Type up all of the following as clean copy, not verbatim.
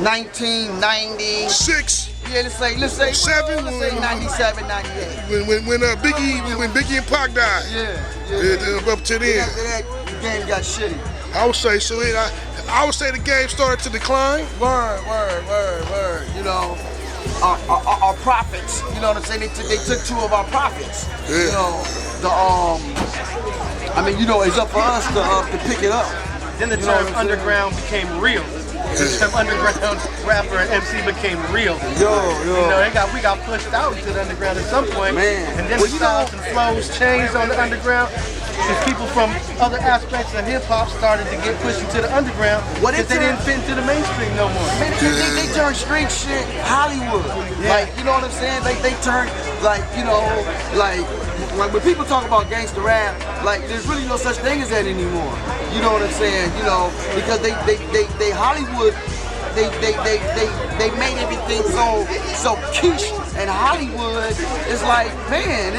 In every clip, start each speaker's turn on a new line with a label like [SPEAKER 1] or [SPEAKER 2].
[SPEAKER 1] 1996.
[SPEAKER 2] Yeah, let's say
[SPEAKER 1] 97.
[SPEAKER 2] Let's say 97, 98.
[SPEAKER 1] When Biggie and Pac died.
[SPEAKER 2] Yeah.
[SPEAKER 1] Up to then.
[SPEAKER 2] After that, the game got shitty.
[SPEAKER 1] I would say so. I would say the game started to decline.
[SPEAKER 2] Word. You know, our prophets. You know what I'm saying? They took two of our prophets.
[SPEAKER 1] Yeah.
[SPEAKER 2] You know, I mean, you know, it's up for us to pick it up.
[SPEAKER 3] Then the term underground became real. The term underground rapper and MC became real.
[SPEAKER 2] Yo.
[SPEAKER 3] You know, we got pushed out into the underground at some point.
[SPEAKER 2] Man.
[SPEAKER 3] And then the styles and flows changed on the underground. Because people from other aspects of hip hop started to get pushed into the underground because they didn't fit into the mainstream no more.
[SPEAKER 2] Man, they turned street shit Hollywood.
[SPEAKER 3] Yeah.
[SPEAKER 2] Like, you know what I'm saying? They turned, like, you know, like when people talk about gangster rap, like there's really no such thing as that anymore. You know what I'm saying? You know, because they Hollywood, they made everything so quiche, and Hollywood is like, man,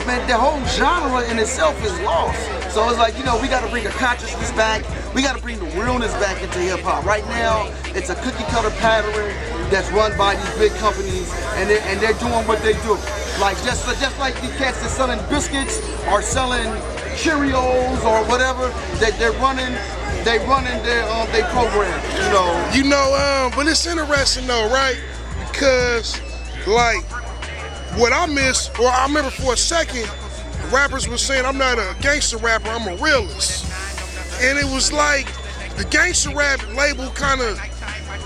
[SPEAKER 2] man, the whole genre in itself is lost. So it's like, you know, we got to bring the consciousness back. We got to bring the realness back into hip hop. Right now, it's a cookie cutter pattern that's run by these big companies, and they're doing what they do. Like just like the cats that's selling biscuits or selling Cheerios or whatever, that they're running their program, you know.
[SPEAKER 1] But it's interesting though, right? Because like what I missed, or I remember for a second, rappers were saying I'm not a gangster rapper, I'm a realist. And it was like the gangster rap label kind of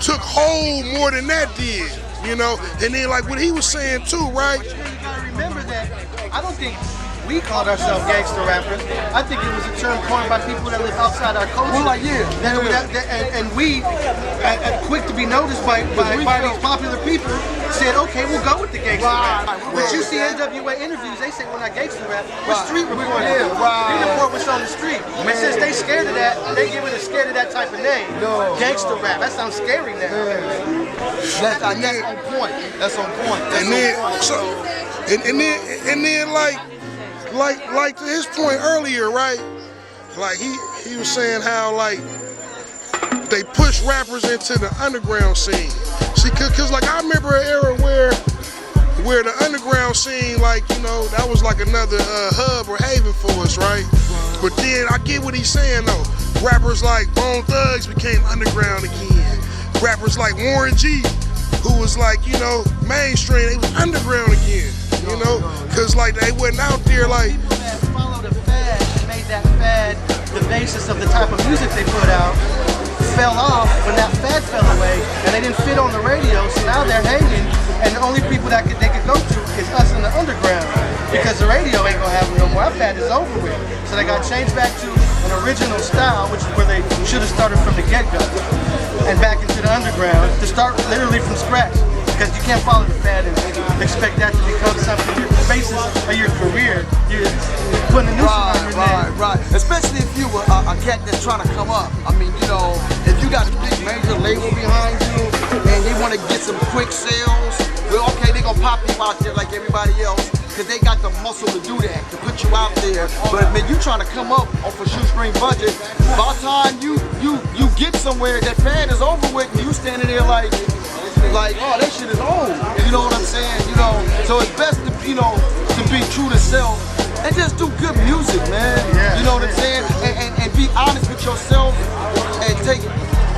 [SPEAKER 1] took hold more than that did, you know. And then like what he was saying too, right?
[SPEAKER 3] You gotta remember that I don't think we called ourselves gangster rappers. I think it was a term coined by people that live outside our culture.
[SPEAKER 2] Well, like, yeah.
[SPEAKER 3] And we, quick to be noticed by these popular people, said, okay, we'll go with the gangster rap. But you see NWA interviews, they say we're not gangster rap, we're street reporting. We report what's on the street. And since they scared of that, they give it a scared of that type of name. Gangster rap, that sounds scary now.
[SPEAKER 2] That's on point. That's on point.
[SPEAKER 1] And then like to his point earlier, right? Like he was saying how like they push rappers into the underground scene. See, cause like I remember an era where the underground scene, like, you know, that was like another hub or haven for us, right? But then I get what he's saying though. Rappers like Bone Thugs became underground again. Rappers like Warren G, who was like, you know, mainstream, they was underground again. You know, cause like they wasn't out there like.
[SPEAKER 3] People that followed a fad and made that fad the basis of the type of music they put out fell off when that fad fell away, and they didn't fit on the radio. So now they're hanging, and the only people that they could go to is us in the underground, because the radio ain't gonna have them no more. That fad is over with. So they got changed back to an original style, which is where they should have started from the get-go, and back into the underground to start literally from scratch. Because you can't follow the fad and expect that to become something the basis of your career. You're putting a noose around your neck.
[SPEAKER 2] Right. Especially if you were a cat that's trying to come up. I mean, you know, if you got a big major label behind you and they want to get some quick sales, well, okay, they're gonna pop you out there like everybody else, because they got the muscle to do that, to put you out there. But man, you trying to come up off a shoestring budget, by the time you get somewhere, that fad is over with, and you standing there like, oh, that shit is old. You know what I'm saying? You know, so it's best to, you know, to be true to self and just do good music, man. You know what I'm saying? And be honest with yourself and take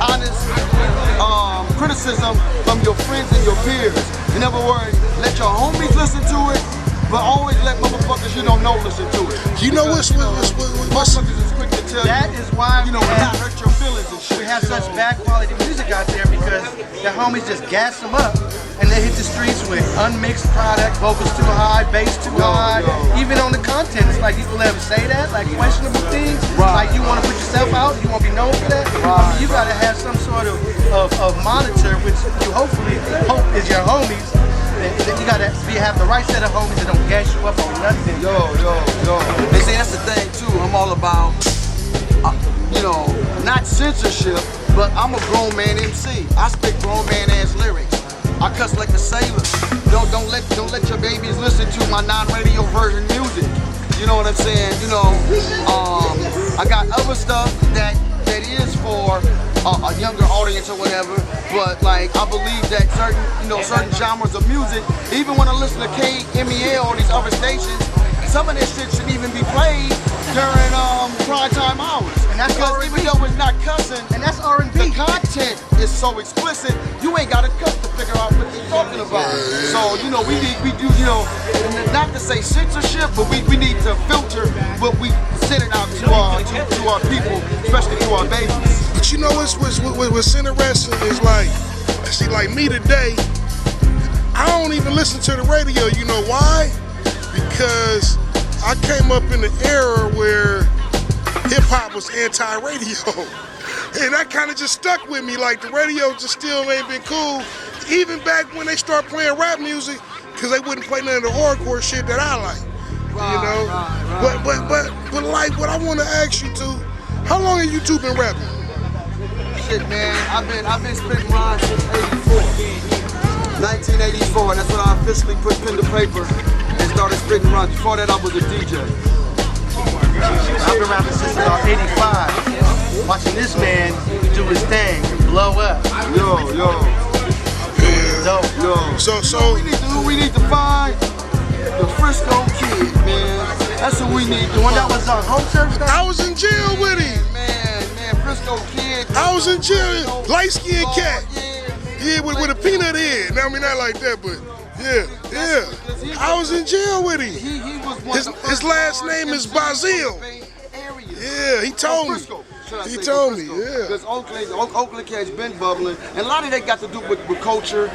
[SPEAKER 2] honest criticism from your friends and your peers. In other words, let your homies listen to it, but always let motherfuckers you don't know listen to it.
[SPEAKER 1] You know what's
[SPEAKER 2] motherfuckers is quick to tell
[SPEAKER 3] that
[SPEAKER 2] you.
[SPEAKER 3] Is why
[SPEAKER 2] you know not hurt your feelings and shit.
[SPEAKER 3] We have such bad quality music out there because the homies just gas them up and they hit the streets with unmixed product, vocals too high, bass too high. Even on the content, it's like people let them say that, like questionable things. Like you want to put yourself out, you want to be known for that. I mean, you got to have some sort of monitor, which you hopefully hope is your homies. You gotta have the right set of homies that don't gas you up on nothing.
[SPEAKER 2] Yo. They say that's the thing too. I'm all about, you know, not censorship, but I'm a grown man MC. I spit grown man ass lyrics. I cuss like a sailor. Don't let your babies listen to my non-radio version music. You know what I'm saying? You know, I got other stuff that that is for a younger audience or whatever, but like I believe that certain genres of music, even when I listen to KMEL or these other stations, some of this shit should even be played during prime time hours.
[SPEAKER 3] And that's
[SPEAKER 2] because
[SPEAKER 3] R&B.
[SPEAKER 2] even though it's not cussing,
[SPEAKER 3] And that's R&B.
[SPEAKER 2] the content is so explicit, you ain't got to cuss to figure out what they're talking about. So, you know, we do, you know, not to say censorship, but we need to filter what we send it out to our people, especially to our babies.
[SPEAKER 1] But you know what's interesting is like, see, like me today, I don't even listen to the radio. You know why? Because I came up in the era where hip hop was anti-radio. And that kind of just stuck with me. Like the radio just still ain't been cool. Even back when they start playing rap music, because they wouldn't play none of the hardcore shit that I like. You know?
[SPEAKER 2] Right.
[SPEAKER 1] But like what I want to ask you too, how long have you two been rapping?
[SPEAKER 2] Shit, man, I've been spitting rhymes since 1984, and that's when I officially put pen to paper and started spitting rhymes. Before that, I was a DJ.
[SPEAKER 3] I've been rapping since about 85. Watching this man do his thing and blow up.
[SPEAKER 2] Yo.
[SPEAKER 3] Dope.
[SPEAKER 1] So
[SPEAKER 2] we need to find the Frisco Kid, man. That's what we need to
[SPEAKER 3] The one that
[SPEAKER 2] find.
[SPEAKER 3] was on Home Church?
[SPEAKER 1] I was in jail with him.
[SPEAKER 2] Man, Frisco Kid.
[SPEAKER 1] I was in jail, light-skinned cat.
[SPEAKER 2] Yeah,
[SPEAKER 1] Yeah, with a peanut head. I mean, not like that, but yeah. I was in jail with him.
[SPEAKER 2] He was one of the
[SPEAKER 1] His
[SPEAKER 2] first
[SPEAKER 1] last name is
[SPEAKER 2] MCs
[SPEAKER 1] Bazil.
[SPEAKER 2] from the Bay Area.
[SPEAKER 1] Yeah, he told me.
[SPEAKER 2] Frisco, should I
[SPEAKER 1] He
[SPEAKER 2] say
[SPEAKER 1] told me,
[SPEAKER 2] Frisco.
[SPEAKER 1] yeah.
[SPEAKER 2] Because Oakland cats been bubbling, and a lot of that got to do with culture.